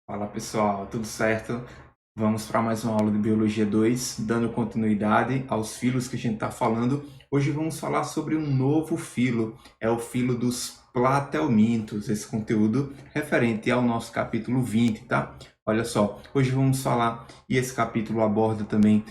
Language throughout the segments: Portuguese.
Fala pessoal, tudo certo? Vamos para mais uma aula de Biologia 2, dando continuidade aos filos que a gente está falando. Hoje vamos falar sobre um novo filo, é o filo dos platelmintos, esse conteúdo referente ao nosso capítulo 20, tá? Olha só, hoje vamos falar, e esse capítulo aborda também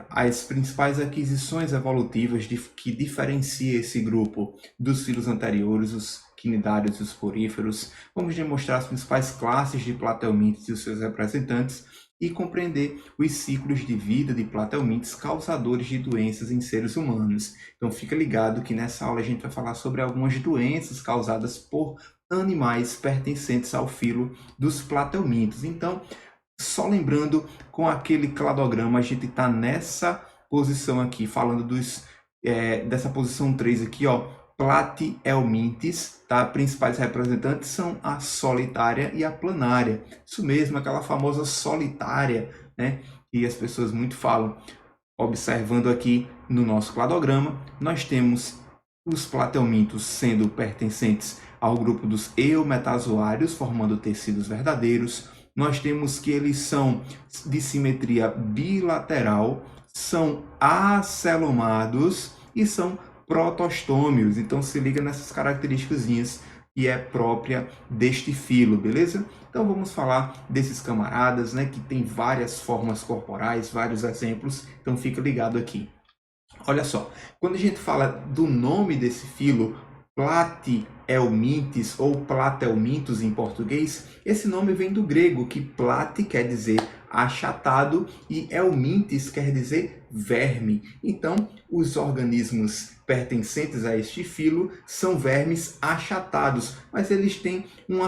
as principais aquisições evolutivas que diferencia esse grupo dos filos anteriores, os quinidários e os poríferos. Vamos demonstrar as principais classes de platelmintos e os seus representantes e compreender os ciclos de vida de platelmintos causadores de doenças em seres humanos. Então fica ligado que nessa aula a gente vai falar sobre algumas doenças causadas por animais pertencentes ao filo dos platelmintos. Então, só lembrando, com aquele cladograma, a gente está nessa posição aqui, falando dessa posição 3 aqui, ó, Platelmintes, tá? Principais representantes são a solitária e a planária. Isso mesmo, aquela famosa solitária, né? Que as pessoas muito falam. Observando aqui no nosso cladograma, nós temos os platelmintos sendo pertencentes ao grupo dos eumetazoários, formando tecidos verdadeiros. Nós temos que eles são de simetria bilateral, são acelomados e são protostômios. Então se liga nessas características que é própria deste filo, beleza? Então vamos falar desses camaradas, né, que tem várias formas corporais, vários exemplos. Então fica ligado aqui. Olha só, quando a gente fala do nome desse filo, Platelmintes ou Platelmintos em português, esse nome vem do grego, que plate quer dizer achatado e elmintes quer dizer verme. Então, os organismos pertencentes a este filo são vermes achatados, mas eles têm um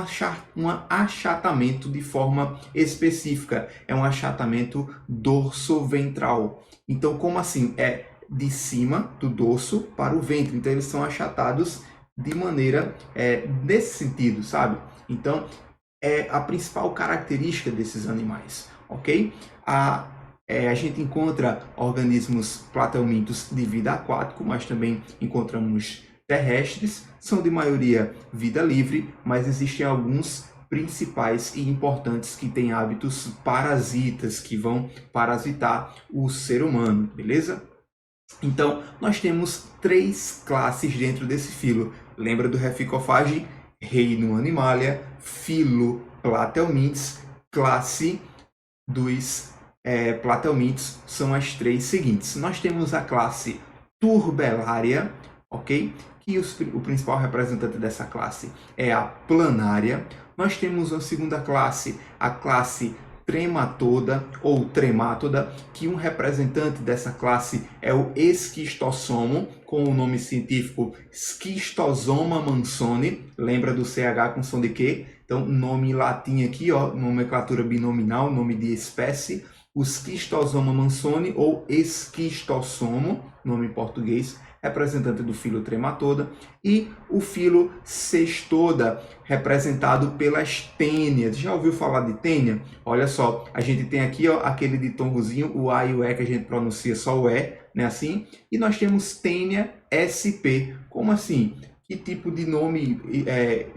achatamento de forma específica, é um achatamento dorsoventral. Então, como assim? É de cima do dorso para o ventre. Então, eles são achatados de maneira nesse sentido, sabe? Então, é a principal característica desses animais, ok? A gente encontra organismos platelmintos de vida aquática, mas também encontramos terrestres, são de maioria vida livre, mas existem alguns principais e importantes que têm hábitos parasitas, que vão parasitar o ser humano, beleza? Então, nós temos três classes dentro desse filo. Lembra do Reficofage? Reino Animalia, filo Platelmintes, classe dos platelmintos são as três seguintes. Nós temos a classe Turbellaria, ok? Que o principal representante dessa classe é a planária. Nós temos a segunda classe, a classe Trematoda ou Tremátoda, que um representante dessa classe é o Esquistossomo, com o nome científico Schistosoma mansoni. Lembra do CH com som de Q? Então, nome em latim aqui, ó, nomenclatura binominal, nome de espécie. O Schistosoma mansoni ou Esquistossomo, nome em português, representante do filo Trematoda, e o filo Cestoda, representado pelas tênias. Já ouviu falar de tênia? Olha só, a gente tem aqui ó, aquele ditongozinho, o A e o E, que a gente pronuncia só o E, né, assim? E nós temos tênia SP. Como assim? Que tipo de nome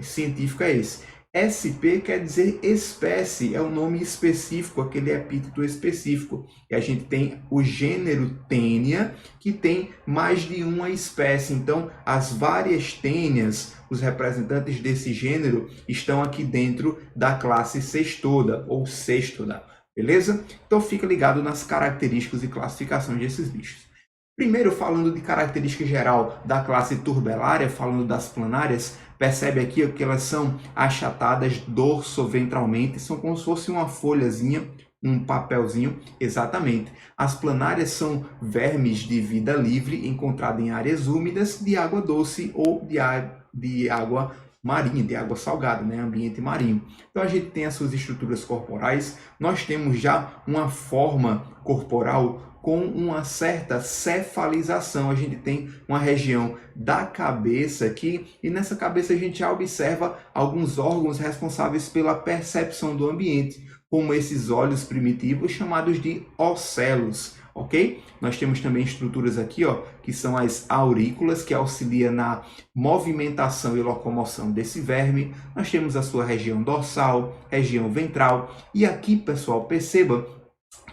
científico é esse? SP quer dizer espécie, é um nome específico, aquele epíteto específico. E a gente tem o gênero Tênia, que tem mais de uma espécie. Então, as várias tênias, os representantes desse gênero, estão aqui dentro da classe Cestoda, ou Cestoda, beleza? Então, fica ligado nas características e classificações desses bichos. Primeiro, falando de característica geral da classe Turbellaria, falando das planárias, percebe aqui que elas são achatadas dorsoventralmente, são como se fosse uma folhazinha, um papelzinho, exatamente. As planárias são vermes de vida livre, encontrados em áreas úmidas de água doce ou de água marinha, de água salgada, né? Ambiente marinho. Então a gente tem as suas estruturas corporais, nós temos já uma forma corporal com uma certa cefalização. A gente tem uma região da cabeça aqui, e nessa cabeça a gente já observa alguns órgãos responsáveis pela percepção do ambiente, como esses olhos primitivos chamados de ocelos. ok? Nós temos também estruturas aqui, ó, que são as aurículas, que auxiliam na movimentação e locomoção desse verme. Nós temos a sua região dorsal, região ventral, e aqui, pessoal, perceba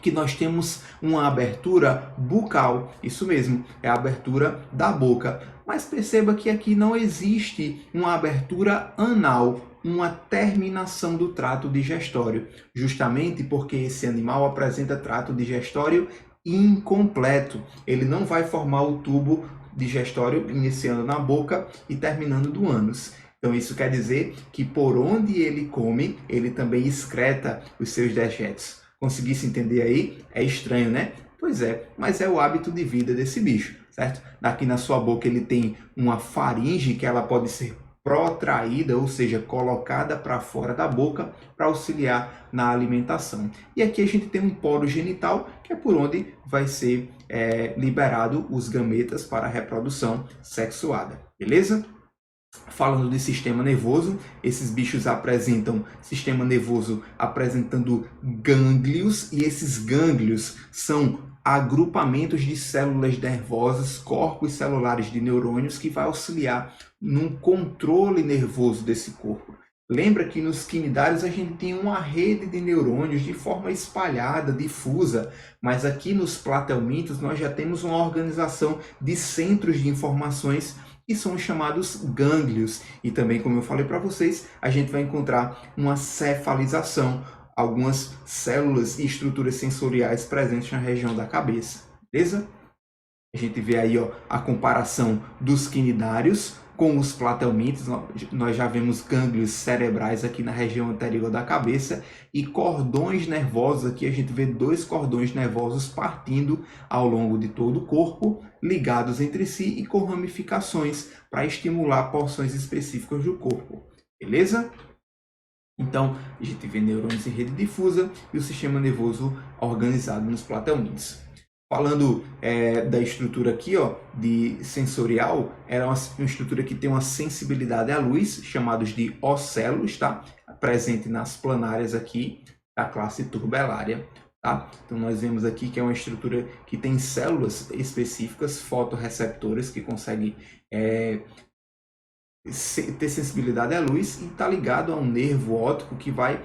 que nós temos uma abertura bucal, isso mesmo, é a abertura da boca. Mas perceba que aqui não existe uma abertura anal, uma terminação do trato digestório, justamente porque esse animal apresenta trato digestório incompleto. Ele não vai formar o tubo digestório iniciando na boca e terminando do ânus. Então isso quer dizer que por onde ele come, ele também excreta os seus dejetos. Conseguisse entender aí? É estranho, né? Pois é, mas é o hábito de vida desse bicho, certo? Daqui na sua boca ele tem uma faringe que ela pode ser protraída, ou seja, colocada para fora da boca para auxiliar na alimentação. E aqui a gente tem um poro genital, que é por onde vai ser liberado os gametas para a reprodução sexuada, beleza? Falando de sistema nervoso, esses bichos apresentam sistema nervoso apresentando gânglios, e esses gânglios são agrupamentos de células nervosas, corpos celulares de neurônios que vai auxiliar no controle nervoso desse corpo. Lembra que nos quinidários a gente tem uma rede de neurônios de forma espalhada, difusa, mas aqui nos platelmintos nós já temos uma organização de centros de informações que são chamados gânglios. E também, como eu falei para vocês, a gente vai encontrar uma cefalização, algumas células e estruturas sensoriais presentes na região da cabeça, beleza? A gente vê aí, ó, a comparação dos quinidários com os platelmintos. Nós já vemos gânglios cerebrais aqui na região anterior da cabeça e cordões nervosos. Aqui a gente vê dois cordões nervosos partindo ao longo de todo o corpo, ligados entre si e com ramificações para estimular porções específicas do corpo, beleza? Então, a gente vê neurônios em rede difusa e o sistema nervoso organizado nos platelmintos. Falando da estrutura aqui, ó, de sensorial, era uma estrutura que tem uma sensibilidade à luz, chamados de ocelos, tá? Presente nas planárias aqui da classe turbelária, tá? Então nós vemos aqui que é uma estrutura que tem células específicas, fotorreceptoras, que conseguem ter sensibilidade à luz e está ligado a um nervo óptico que vai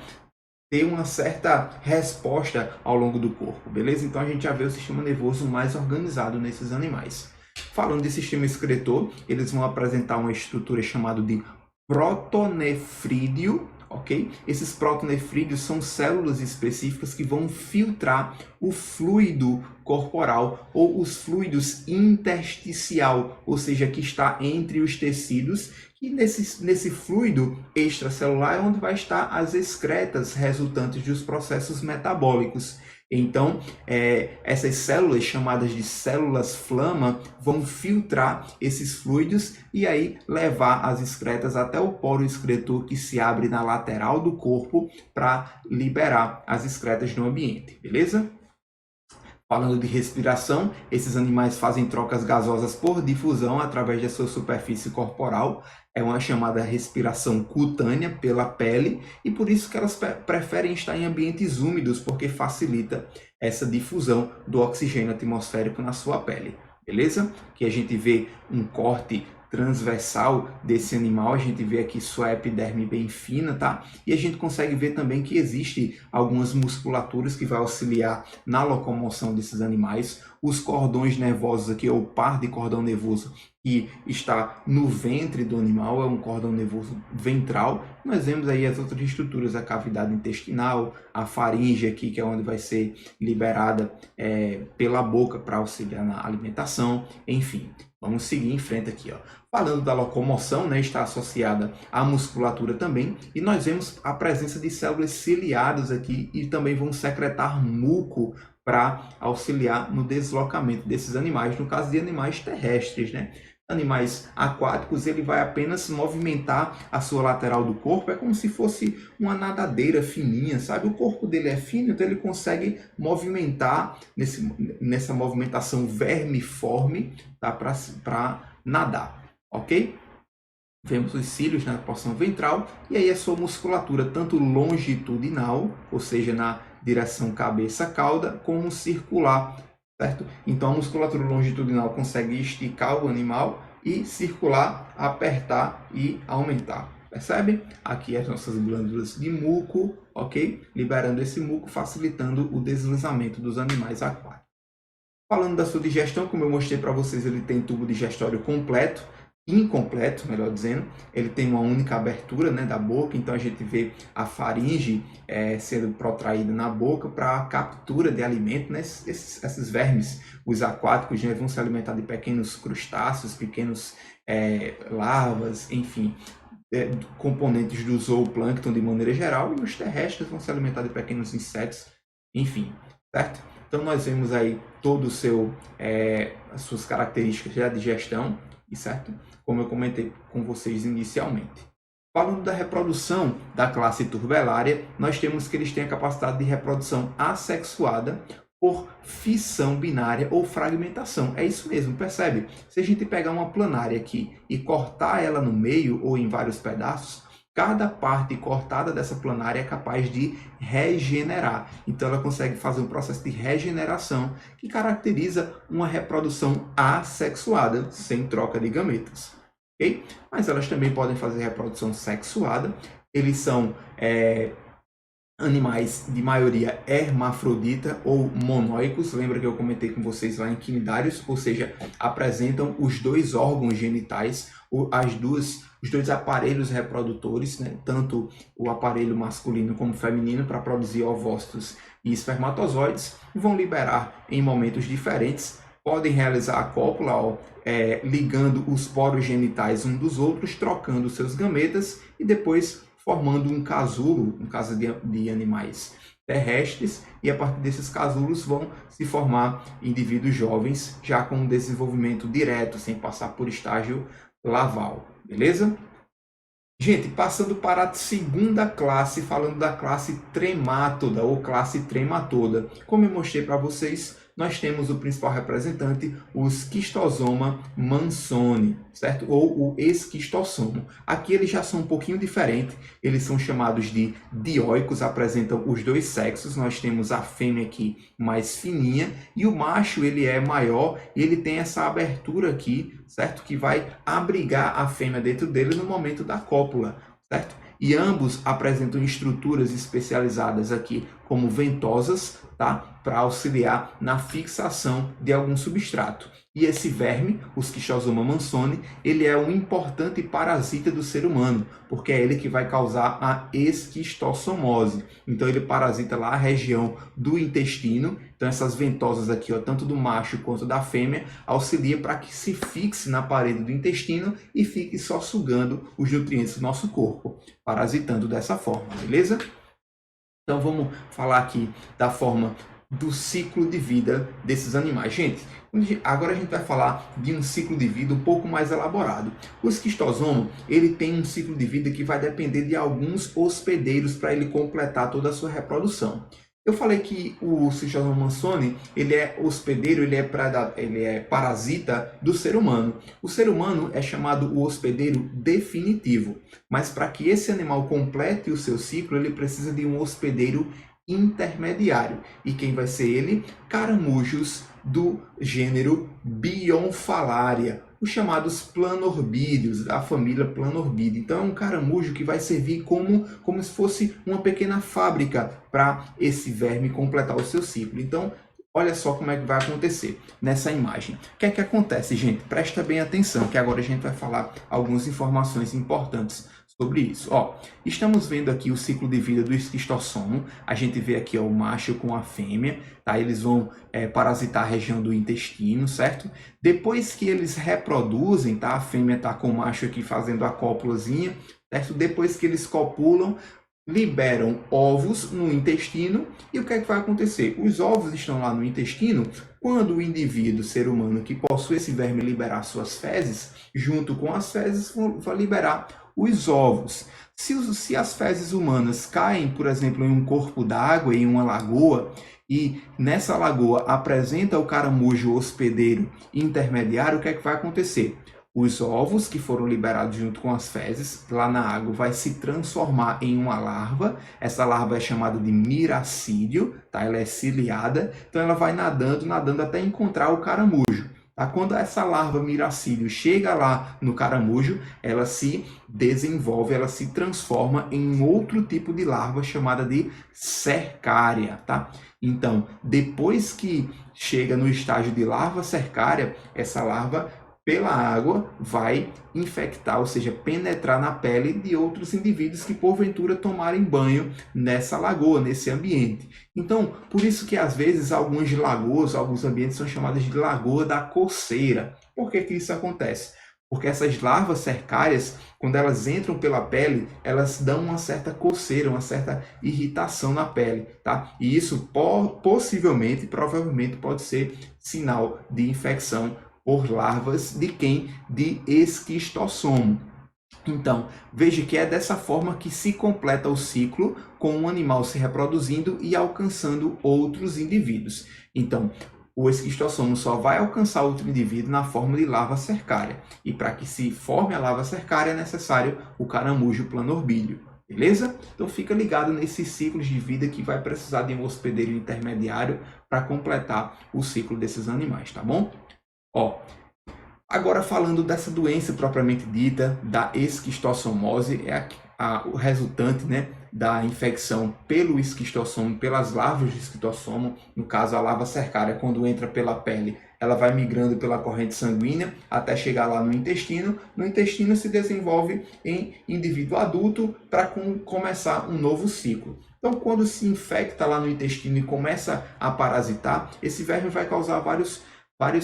ter uma certa resposta ao longo do corpo, beleza? Então a gente já vê o sistema nervoso mais organizado nesses animais. Falando de sistema excretor, eles vão apresentar uma estrutura chamada de protonefrídeo, ok? Esses protonefrídeos são células específicas que vão filtrar o fluido corporal ou os fluidos intersticial, ou seja, que está entre os tecidos. E nesse fluido extracelular é onde vai estar as excretas resultantes dos processos metabólicos. Então, essas células, chamadas de células flama, vão filtrar esses fluidos e aí levar as excretas até o poro excretor que se abre na lateral do corpo para liberar as excretas no ambiente, beleza? Falando de respiração, esses animais fazem trocas gasosas por difusão através da sua superfície corporal. É uma chamada respiração cutânea pela pele e por isso que elas preferem estar em ambientes úmidos, porque facilita essa difusão do oxigênio atmosférico na sua pele, beleza? Que a gente vê um corte transversal desse animal, a gente vê aqui sua epiderme bem fina, tá? E a gente consegue ver também que existe algumas musculaturas que vai auxiliar na locomoção desses animais. Os cordões nervosos aqui, ou par de cordão nervoso que está no ventre do animal, é um cordão nervoso ventral. Nós vemos aí as outras estruturas, a cavidade intestinal, a faringe aqui, que é onde vai ser liberada pela boca para auxiliar na alimentação, enfim. Vamos seguir em frente aqui, ó. Falando da locomoção, né, está associada à musculatura também, e nós vemos a presença de células ciliadas aqui e também vão secretar muco para auxiliar no deslocamento desses animais, no caso de animais terrestres, né? Animais aquáticos, ele vai apenas movimentar a sua lateral do corpo, é como se fosse uma nadadeira fininha, sabe? O corpo dele é fino, então ele consegue movimentar nessa movimentação vermiforme, tá? Para nadar, ok? Vemos os cílios na porção ventral e aí a sua musculatura tanto longitudinal, ou seja, na direção cabeça-cauda, como circular, certo? Então, a musculatura longitudinal consegue esticar o animal e circular, apertar e aumentar. Percebe? Aqui as nossas glândulas de muco, ok? Liberando esse muco, facilitando o deslizamento dos animais aquáticos. Falando da sua digestão, como eu mostrei para vocês, ele tem tubo digestório completo, incompleto, melhor dizendo. Ele tem uma única abertura, né, da boca, então a gente vê a faringe sendo protraída na boca para a captura de alimento, né? Esses vermes, os aquáticos, né, vão se alimentar de pequenos crustáceos, pequenos larvas, enfim, componentes do zooplâncton de maneira geral, e os terrestres vão se alimentar de pequenos insetos, enfim, certo? Então nós vemos aí todo o seu, as suas características da digestão, certo? Como eu comentei com vocês inicialmente. Falando da reprodução da classe Turbellaria, nós temos que eles têm a capacidade de reprodução assexuada por fissão binária ou fragmentação. É isso mesmo, percebe? Se a gente pegar uma planária aqui e cortar ela no meio ou em vários pedaços, cada parte cortada dessa planária é capaz de regenerar. Então, ela consegue fazer um processo de regeneração que caracteriza uma reprodução assexuada, sem troca de gametas. Okay? Mas elas também podem fazer reprodução sexuada. Eles são animais de maioria hermafrodita ou monóicos. Lembra que eu comentei com vocês lá em quinidários? Ou seja, apresentam os dois órgãos genitais, os dois aparelhos reprodutores, né? Tanto o aparelho masculino como feminino, para produzir ovócitos e espermatozoides, e vão liberar em momentos diferentes. Podem realizar a cópula, ligando os poros genitais um dos outros, trocando seus gametas e depois formando um casulo, no caso de animais terrestres, e a partir desses casulos vão se formar indivíduos jovens, já com um desenvolvimento direto, sem passar por estágio laval, beleza? Gente, passando para a segunda classe, falando da classe tremátoda ou classe trematoda. Como eu mostrei para vocês, nós temos o principal representante, o Schistosoma mansoni, certo? Ou o esquistossomo. Aqui eles já são um pouquinho diferentes, eles são chamados de dioicos, apresentam os dois sexos. Nós temos a fêmea aqui mais fininha e o macho ele é maior e ele tem essa abertura aqui, certo? Que vai abrigar a fêmea dentro dele no momento da cópula, certo? E ambos apresentam estruturas especializadas aqui como ventosas, tá? Para auxiliar na fixação de algum substrato. E esse verme, o Schistosoma mansoni, ele é um importante parasita do ser humano, porque é ele que vai causar a esquistossomose. Então ele parasita lá a região do intestino. Então essas ventosas aqui, ó, tanto do macho quanto da fêmea, auxilia para que se fixe na parede do intestino e fique só sugando os nutrientes do nosso corpo, parasitando dessa forma, beleza? Então vamos falar aqui da forma do ciclo de vida desses animais. Gente, agora a gente vai falar de um ciclo de vida um pouco mais elaborado. O esquistosoma, ele tem um ciclo de vida que vai depender de alguns hospedeiros para ele completar toda a sua reprodução. Eu falei que o Schistosoma mansoni, ele é hospedeiro, ele é parasita do ser humano. O ser humano é chamado o hospedeiro definitivo, mas para que esse animal complete o seu ciclo, ele precisa de um hospedeiro intermediário. E quem vai ser ele? Caramujos do gênero Bionfalaria, os chamados planorbídeos, da família Planorbidea. Então é um caramujo que vai servir como se fosse uma pequena fábrica para esse verme completar o seu ciclo. Então, olha só como é que vai acontecer nessa imagem. O que é que acontece, gente? Presta bem atenção, que agora a gente vai falar algumas informações importantes sobre isso. Ó, estamos vendo aqui o ciclo de vida do esquistossomo. A gente vê aqui ó, o macho com a fêmea, tá? Eles vão parasitar a região do intestino, certo? Depois que eles reproduzem, tá? A fêmea tá com o macho aqui fazendo a cópulazinha, certo? Depois que eles copulam, liberam ovos no intestino. E o que é que vai acontecer? Os ovos estão lá no intestino. Quando o indivíduo, ser humano, que possui esse verme liberar suas fezes, junto com as fezes, vai liberar os ovos. Se as fezes humanas caem, por exemplo, em um corpo d'água, em uma lagoa, e nessa lagoa apresenta o caramujo hospedeiro intermediário, o que é que vai acontecer? Os ovos que foram liberados junto com as fezes lá na água vai se transformar em uma larva. Essa larva é chamada de miracídio, tá? Ela é ciliada, então ela vai nadando, nadando até encontrar o caramujo. Tá? Quando essa larva miracídio chega lá no caramujo, ela se desenvolve, ela se transforma em um outro tipo de larva chamada de cercária. Tá? Então, depois que chega no estágio de larva cercária, essa larva pela água vai infectar, ou seja, penetrar na pele de outros indivíduos que porventura tomarem banho nessa lagoa, nesse ambiente. Então, por isso que às vezes algumas lagoas, alguns ambientes são chamados de lagoa da coceira. Por que que isso acontece? Porque essas larvas cercárias, quando elas entram pela pele, elas dão uma certa coceira, uma certa irritação na pele, tá? E isso possivelmente, provavelmente pode ser sinal de infecção por larvas de quem? De esquistossomo. Então, veja que é dessa forma que se completa o ciclo, com um animal se reproduzindo e alcançando outros indivíduos. Então, o esquistossomo só vai alcançar outro indivíduo na forma de larva cercária. E para que se forme a larva cercária é necessário o caramujo planorbídeo. Beleza? Então fica ligado nesses ciclos de vida que vai precisar de um hospedeiro intermediário para completar o ciclo desses animais, tá bom? Ó, agora falando dessa doença propriamente dita, da esquistossomose, é o resultante, né, da infecção pelo esquistossomo, pelas larvas de esquistossomo, no caso a larva cercária, quando entra pela pele, ela vai migrando pela corrente sanguínea até chegar lá no intestino se desenvolve em indivíduo adulto para começar um novo ciclo. Então, quando se infecta lá no intestino e começa a parasitar, esse verme vai causar vários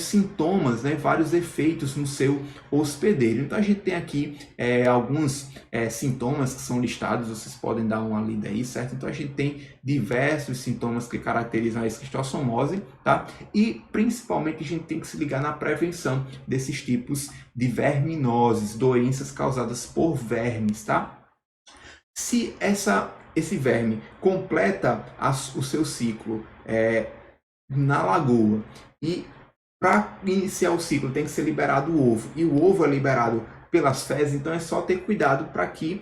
sintomas, né, vários efeitos no seu hospedeiro. Então a gente tem aqui alguns sintomas que são listados, vocês podem dar uma lida aí, certo? Então a gente tem diversos sintomas que caracterizam a esquistossomose, tá? E principalmente a gente tem que se ligar na prevenção desses tipos de verminoses, doenças causadas por vermes, tá? Se esse verme completa o seu ciclo na lagoa e para iniciar o ciclo tem que ser liberado o ovo, e o ovo é liberado pelas fezes, então é só ter cuidado para que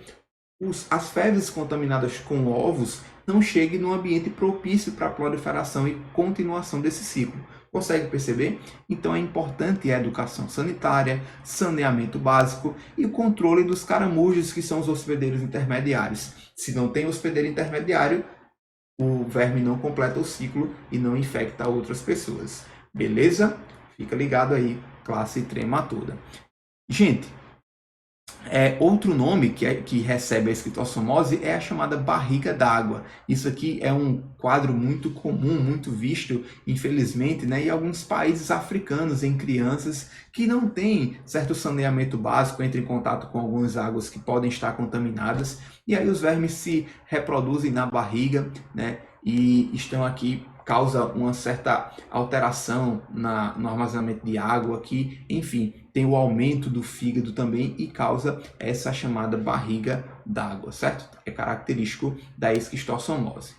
as fezes contaminadas com ovos não cheguem no ambiente propício para a proliferação e continuação desse ciclo. Consegue perceber? Então é importante a educação sanitária, saneamento básico e o controle dos caramujos, que são os hospedeiros intermediários. Se não tem hospedeiro intermediário, o verme não completa o ciclo e não infecta outras pessoas. Beleza? Fica ligado aí, classe trematoda. Gente, outro nome que recebe a esquistossomose é a chamada barriga d'água. Isso aqui é um quadro muito comum, muito visto, infelizmente, né, em alguns países africanos, em crianças que não têm certo saneamento básico, entram em contato com algumas águas que podem estar contaminadas, e aí os vermes se reproduzem na barriga, né, e estão aqui, causa uma certa alteração no armazenamento de água aqui, enfim, tem o aumento do fígado também e causa essa chamada barriga d'água, certo? É característico da esquistossomose.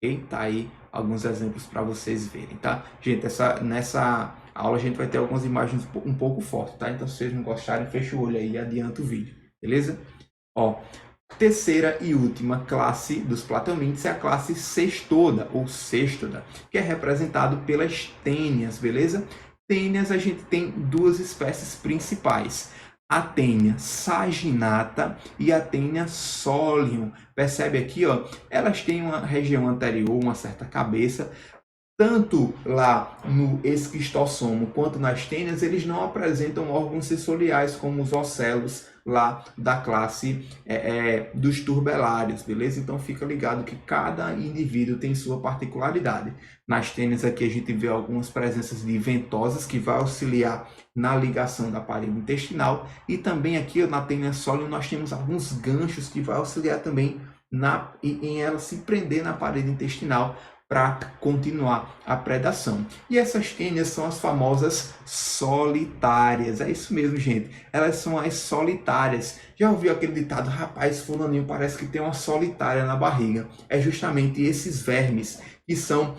Ok? Tá aí alguns exemplos para vocês verem, tá? Gente, nessa aula a gente vai ter algumas imagens um pouco fortes, tá? Então se vocês não gostarem, fecha o olho aí e adianta o vídeo, beleza? Ó, terceira e última classe dos platelmintes é a classe cestoda, ou cestoda, que é representado pelas tênias, beleza? Tênias a gente tem duas espécies principais, a tênia saginata e a tênia solium. Percebe aqui, ó, elas têm uma região anterior, uma certa cabeça. Tanto lá no esquistossomo quanto nas tênias, eles não apresentam órgãos sensoriais como os ocelos lá da classe dos turbelários, beleza? Então fica ligado que cada indivíduo tem sua particularidade. Nas tênias aqui a gente vê algumas presenças de ventosas que vai auxiliar na ligação da parede intestinal, e também aqui na tênia solium nós temos alguns ganchos que vai auxiliar também em ela se prender na parede intestinal para continuar a predação. E essas tênias são as famosas solitárias. É isso mesmo, gente. Elas são as solitárias. Já ouviu aquele ditado, rapaz, fulaninho parece que tem uma solitária na barriga? É justamente esses vermes que são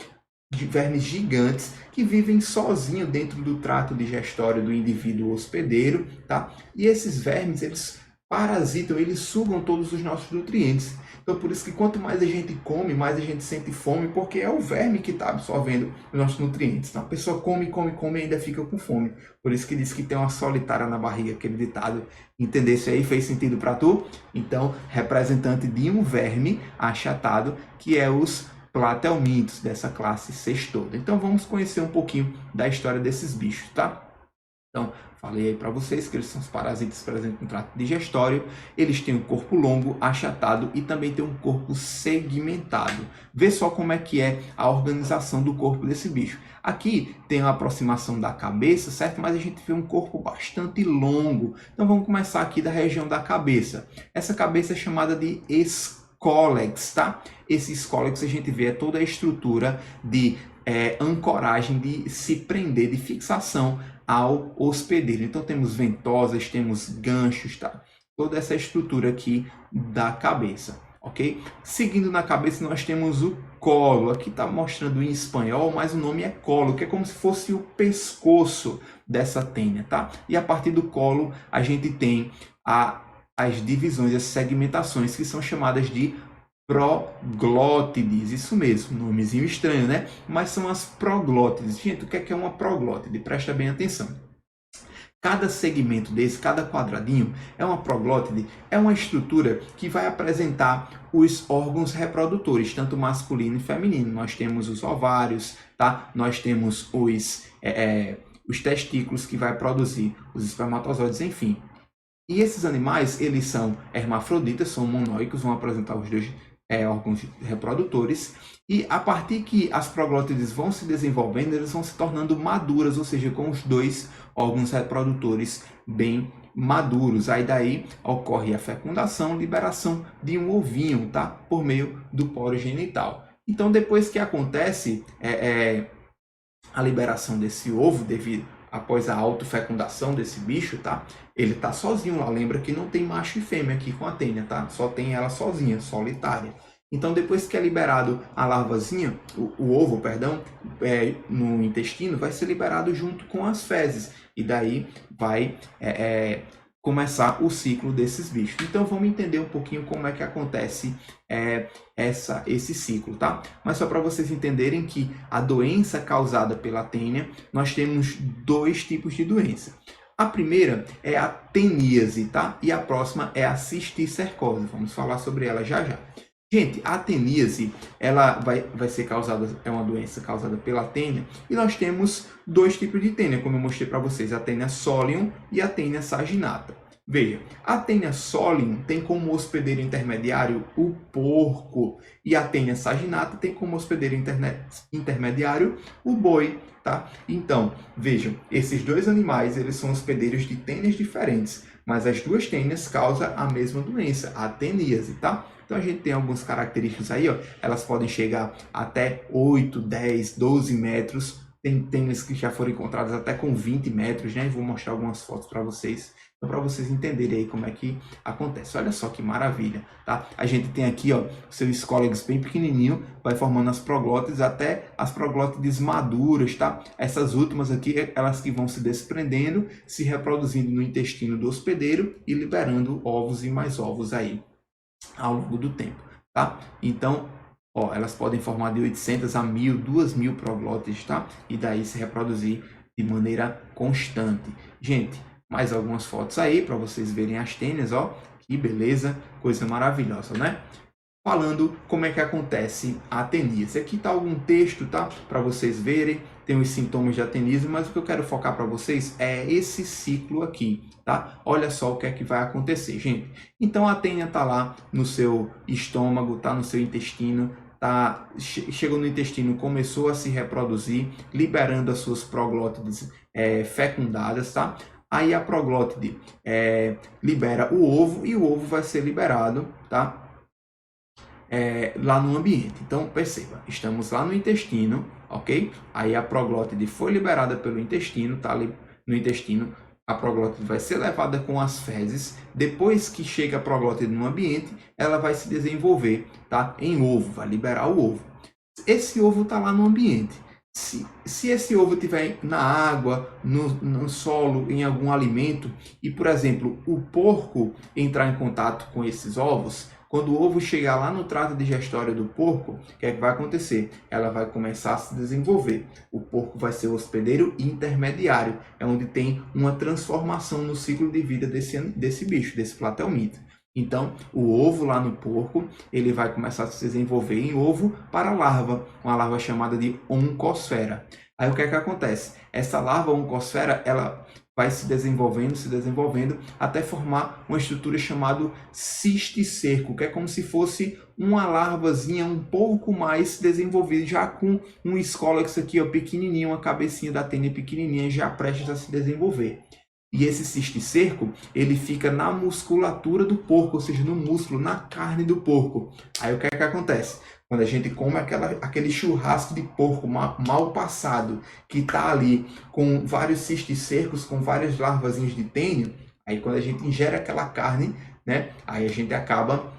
de vermes gigantes que vivem sozinho dentro do trato digestório do indivíduo hospedeiro, tá? E esses vermes, eles parasitam, eles sugam todos os nossos nutrientes. Então, por isso que quanto mais a gente come, mais a gente sente fome, porque é o verme que está absorvendo os nossos nutrientes. Então, a pessoa come, come, come e ainda fica com fome. Por isso que diz que tem uma solitária na barriga, aquele ditado. Entender isso aí? Fez sentido para tu? Então, representante de um verme achatado, que é os platelmintos dessa classe cestoda. Então, vamos conhecer um pouquinho da história desses bichos, tá? Então, falei aí para vocês que eles são os parasitas presentes no trato digestório. Eles têm um corpo longo, achatado e também têm um corpo segmentado. Vê só como é que é a organização do corpo desse bicho. Aqui tem a aproximação da cabeça, certo? Mas a gente vê um corpo bastante longo. Então, vamos começar aqui da região da cabeça. Essa cabeça é chamada de escólex, tá? Esse escólex a gente vê toda a estrutura de ancoragem, de se prender, de fixação ao hospedeiro. Então temos ventosas, temos ganchos, tá? Toda essa estrutura aqui da cabeça, ok? Seguindo na cabeça nós temos o colo. Aqui está mostrando em espanhol, mas o nome é colo, que é como se fosse o pescoço dessa tênia, tá? E a partir do colo a gente tem as divisões, as segmentações que são chamadas de proglótides, isso mesmo, nomezinho estranho, né? Mas são as proglótides. Gente, o que é uma proglótide? Presta bem atenção. Cada segmento desse, cada quadradinho, é uma proglótide, é uma estrutura que vai apresentar os órgãos reprodutores, tanto masculino e feminino. Nós temos os ovários, tá? Nós temos os testículos que vai produzir os espermatozoides, enfim. E esses animais, eles são hermafroditas, são monóicos, vão apresentar os dois órgãos reprodutores, e a partir que as proglótides vão se desenvolvendo, eles vão se tornando maduras, ou seja, com os dois órgãos reprodutores bem maduros. Aí daí ocorre a fecundação, liberação de um ovinho, tá? Por meio do poro genital. Então, depois que acontece a liberação desse ovo, após a autofecundação desse bicho, tá? Ele tá sozinho lá, lembra que não tem macho e fêmea aqui com a tênia, tá? Só tem ela sozinha, solitária. Então, depois que é liberado a larvazinha, o ovo, perdão, no intestino, vai ser liberado junto com as fezes. E daí vai começar o ciclo desses bichos. Então, vamos entender um pouquinho como é que acontece esse ciclo, tá? Mas só para vocês entenderem que a doença causada pela tênia, nós temos dois tipos de doença. A primeira é a teníase, tá? E a próxima é a cisticercose. Vamos falar sobre ela já já. Gente, a teníase, ela vai ser causada, é uma doença causada pela tênia, e nós temos dois tipos de tênia, como eu mostrei para vocês, a tênia solium e a tênia saginata. Veja, a tênia solium tem como hospedeiro intermediário o porco, e a tênia saginata tem como hospedeiro intermediário o boi, tá? Então, vejam, esses dois animais, eles são hospedeiros de tênias diferentes, mas as duas tênias causam a mesma doença, a teníase, tá? Então a gente tem algumas características aí, ó, elas podem chegar até 8, 10, 12 metros, tem tênias que já foram encontradas até com 20 metros, né? Vou mostrar algumas fotos para vocês, então, para vocês entenderem aí como é que acontece. Olha só que maravilha, tá? A gente tem aqui, ó, o seu escólex bem pequenininho, vai formando as proglótides até as proglótides maduras, tá? Essas últimas aqui, elas que vão se desprendendo, se reproduzindo no intestino do hospedeiro e liberando ovos e mais ovos aí ao longo do tempo, tá? Então, ó, elas podem formar de 800 a 1000, 2000 proglótides, tá? E daí se reproduzir de maneira constante. Gente, mais algumas fotos aí para vocês verem as tênias, ó. Que beleza, coisa maravilhosa, né? Falando como é que acontece a teníase. Aqui está algum texto, tá? Para vocês verem, tem os sintomas de teníase, mas o que eu quero focar para vocês é esse ciclo aqui, tá? Olha só o que é que vai acontecer, gente. Então a tênia tá lá no seu estômago, tá no seu intestino, chegou no intestino, começou a se reproduzir, liberando as suas proglótides fecundadas, tá? Aí a proglótide libera o ovo e o ovo vai ser liberado, tá? Lá no ambiente. Então, perceba, estamos lá no intestino, ok? Aí a proglótide foi liberada pelo intestino, tá ali no intestino, a proglótide vai ser levada com as fezes. Depois que chega a proglótide no ambiente, ela vai se desenvolver, tá? Em ovo, vai liberar o ovo. esse ovo está lá no ambiente. Se esse ovo estiver na água, no solo, em algum alimento, e, por exemplo, o porco entrar em contato com esses ovos, quando o ovo chegar lá no trato digestório do porco, o que é que vai acontecer? Ela vai começar a se desenvolver. O porco vai ser o hospedeiro intermediário, é onde tem uma transformação no ciclo de vida desse bicho, desse platelmínto. Então, o ovo lá no porco, ele vai começar a se desenvolver em ovo para larva, uma larva chamada de oncosfera. Aí o que é que acontece? Essa larva oncosfera, ela vai se desenvolvendo, até formar uma estrutura chamada cisticerco, que é como se fosse uma larvazinha um pouco mais desenvolvida, já com um escólex aqui, ó, pequenininho, uma cabecinha da tênia pequenininha, já prestes a se desenvolver. E esse cisticerco, ele fica na musculatura do porco, ou seja, no músculo, na carne do porco. Aí o que é que acontece? Quando a gente come aquele churrasco de porco mal passado, que está ali com vários cisticercos, com várias larvazinhas de tênio, aí quando a gente ingere aquela carne, né, aí a gente acaba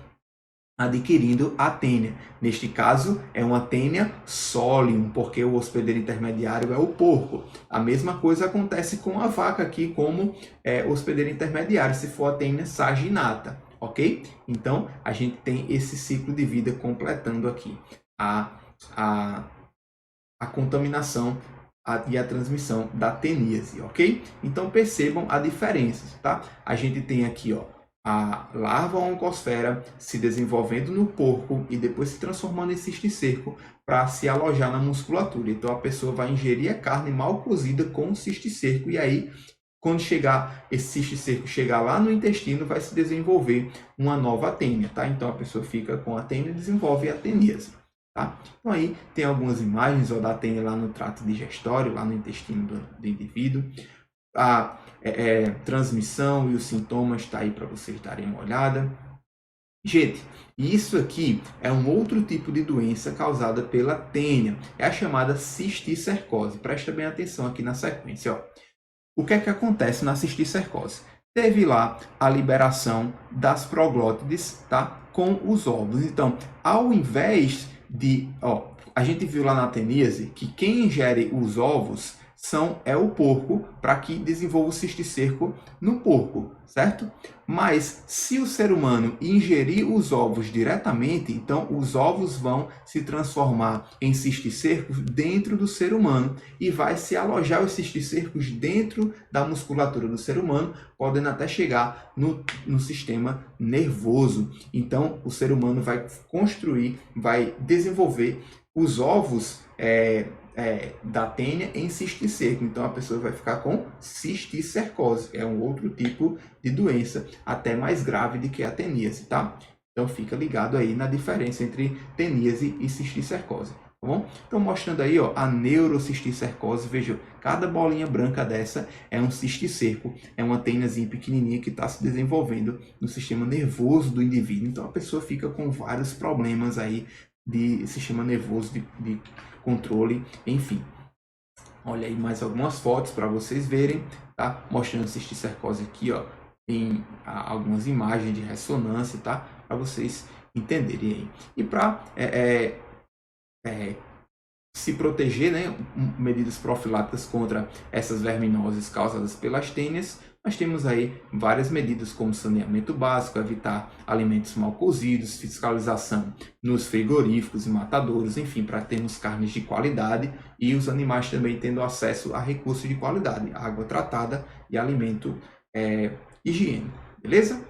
adquirindo a tênia. Neste caso, é uma tênia solium, porque o hospedeiro intermediário é o porco. A mesma coisa acontece com a vaca aqui, como hospedeiro intermediário, se for a tênia saginata, ok? Então, a gente tem esse ciclo de vida completando aqui a contaminação e a transmissão da teníase, ok? Então, percebam a diferença, tá? A gente tem aqui, ó, a larva oncosfera se desenvolvendo no porco e depois se transformando em cisticerco para se alojar na musculatura. Então a pessoa vai ingerir a carne mal cozida com o cisticerco e aí, quando chegar esse cisticerco chegar lá no intestino, vai se desenvolver uma nova tênia, tá? Então a pessoa fica com a tênia e desenvolve a teníase, tá? Então aí tem algumas imagens, ó, da tênia lá no trato digestório, lá no intestino do indivíduo. A transmissão e os sintomas está aí para vocês darem uma olhada. Gente, isso aqui é um outro tipo de doença causada pela tênia. É a chamada cisticercose. Presta bem atenção aqui na sequência, ó. O que é que acontece na cisticercose? Teve lá a liberação das proglótides, tá? Com os ovos. Então, ao invés de... Ó, a gente viu lá na teníase que quem ingere os ovos é o porco, para que desenvolva o cisticerco no porco, certo? Mas se o ser humano ingerir os ovos diretamente, então os ovos vão se transformar em cisticercos dentro do ser humano e vai se alojar os cisticercos dentro da musculatura do ser humano, podendo até chegar no sistema nervoso. Então o ser humano vai vai desenvolver os ovos da tênia em cisticerco. Então a pessoa vai ficar com cisticercose. É um outro tipo de doença, até mais grave do que a teníase, tá? Então fica ligado aí na diferença entre teníase e cisticercose, tá bom? Então mostrando aí, ó, a neurocisticercose. Veja, cada bolinha branca dessa é um cisticerco, é uma têniazinha pequenininha que está se desenvolvendo no sistema nervoso do indivíduo. Então a pessoa fica com vários problemas aí de sistema nervoso, de controle, enfim. Olha aí mais algumas fotos para vocês verem, tá? Mostrando cisticercose aqui, ó, em algumas imagens de ressonância, tá? Para vocês entenderem aí. E para se proteger, né, medidas profiláticas contra essas verminoses causadas pelas tênias, nós temos aí várias medidas como saneamento básico, evitar alimentos mal cozidos, fiscalização nos frigoríficos e matadouros, enfim, para termos carnes de qualidade e os animais também tendo acesso a recursos de qualidade, água tratada e alimento higiênico, beleza?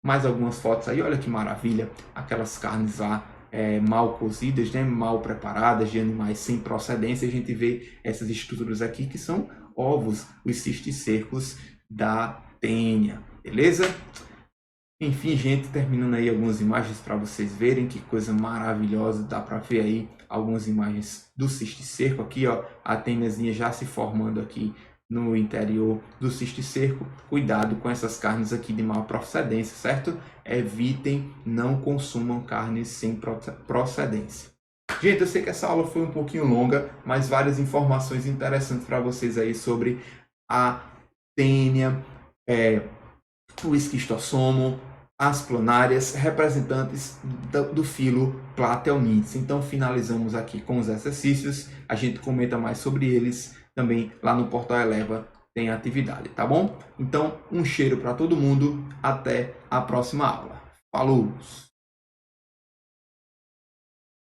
Mais algumas fotos aí, olha que maravilha, aquelas carnes lá mal cozidas, né, mal preparadas, de animais sem procedência. A gente vê essas estruturas aqui que são ovos, os cisticercos da tênia, beleza? Enfim, gente, terminando aí algumas imagens para vocês verem que coisa maravilhosa. Dá para ver aí algumas imagens do cisticerco aqui, ó, a têniazinha já se formando aqui no interior do cisticerco. Cuidado com essas carnes aqui de má procedência, certo? Evitem, não consumam carnes sem procedência. Gente, eu sei que essa aula foi um pouquinho longa, mas várias informações interessantes para vocês aí sobre a tênia, o esquistossomo, as planárias, representantes do filo Platelmintes. Então, finalizamos aqui com os exercícios. A gente comenta mais sobre eles também lá no Portal Eleva, tem atividade, tá bom? Então, um cheiro para todo mundo. Até a próxima aula. Falou!